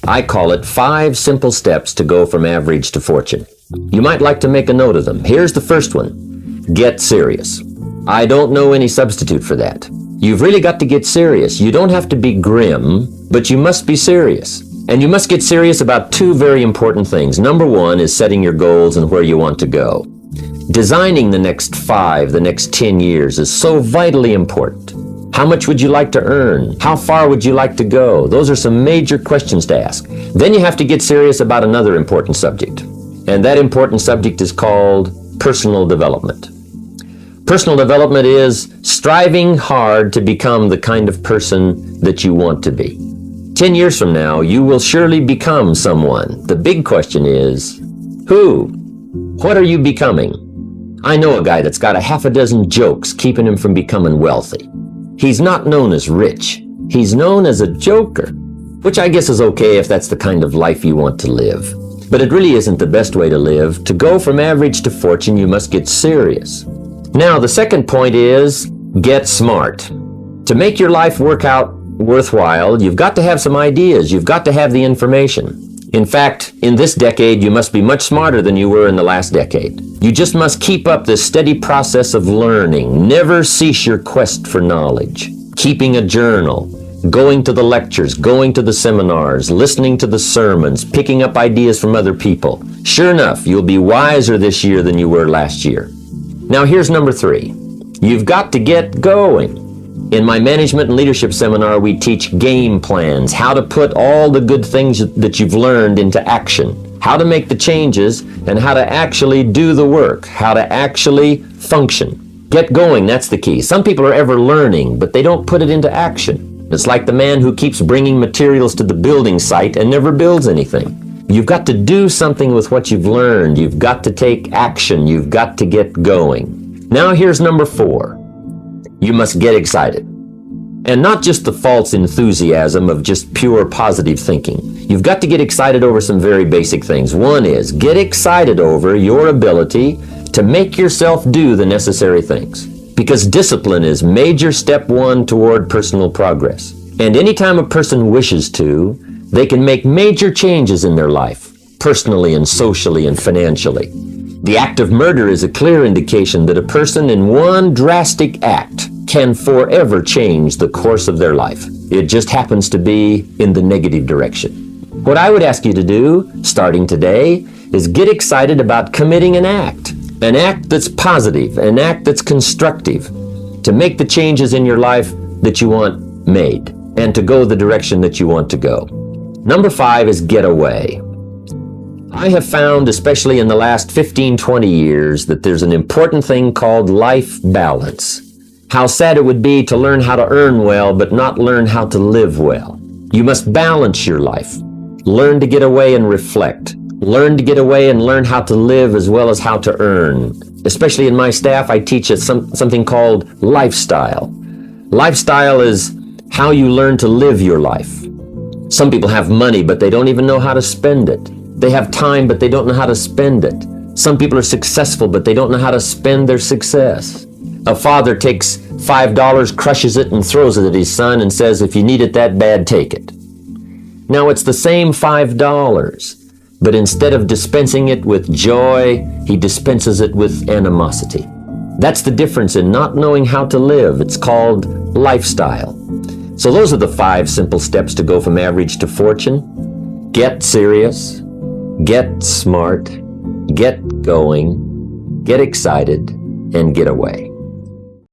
I call it 5 simple steps to go from average to fortune. You might like to make a note of them. Here's the first one. Get serious. I don't know any substitute for that. You've really got to get serious. You don't have to be grim, but you must be serious. And you must get serious about 2 very important things. Number 1 is setting your goals and where you want to go. Designing the next 5, the next 10 years is so vitally important. How much would you like to earn? How far would you like to go? Those are some major questions to ask. Then you have to get serious about another important subject. And that important subject is called personal development. Personal development is striving hard to become the kind of person that you want to be. 10 years from now, you will surely become someone. The big question is, who? What are you becoming? I know a guy that's got a half a dozen jokes keeping him from becoming wealthy. He's not known as rich. He's known as a joker, which I guess is okay if that's the kind of life you want to live. But it really isn't the best way to live. To go from average to fortune, you must get serious. Now, the second point is get smart. To make your life work out worthwhile, you've got to have some ideas. You've got to have the information. In fact, in this decade, you must be much smarter than you were in the last decade. You just must keep up this steady process of learning. Never cease your quest for knowledge. Keeping a journal, going to the lectures, going to the seminars, listening to the sermons, picking up ideas from other people. Sure enough, you'll be wiser this year than you were last year. Now here's number 3. You've got to get going. In my management and leadership seminar, we teach game plans, how to put all the good things that you've learned into action, how to make the changes, and how to actually do the work, how to actually function. Get going, that's the key. Some people are ever learning, but they don't put it into action. It's like the man who keeps bringing materials to the building site and never builds anything. You've got to do something with what you've learned. You've got to take action. You've got to get going. Now here's number 4. You must get excited. And not just the false enthusiasm of just pure positive thinking. You've got to get excited over some very basic things. One is get excited over your ability to make yourself do the necessary things. Because discipline is major step 1 toward personal progress. And anytime a person wishes to, they can make major changes in their life, personally and socially and financially. The act of murder is a clear indication that a person in one drastic act can forever change the course of their life. It just happens to be in the negative direction. What I would ask you to do, starting today, is get excited about committing an act that's positive, an act that's constructive, to make the changes in your life that you want made, and to go the direction that you want to go. Number 5 is get away. I have found, especially in the last 15, 20 years, that there's an important thing called life balance. How sad it would be to learn how to earn well, but not learn how to live well. You must balance your life. Learn to get away and reflect. Learn to get away and learn how to live as well as how to earn. Especially in my staff, I teach something called lifestyle. Lifestyle is how you learn to live your life. Some people have money, but they don't even know how to spend it. They have time, but they don't know how to spend it. Some people are successful, but they don't know how to spend their success. A father takes $5, crushes it, and throws it at his son and says, if you need it that bad, take it. Now it's the same $5, but instead of dispensing it with joy, he dispenses it with animosity. That's the difference in not knowing how to live. It's called lifestyle. So those are the 5 simple steps to go from average to fortune. Get serious, get smart, get going, get excited, and get away.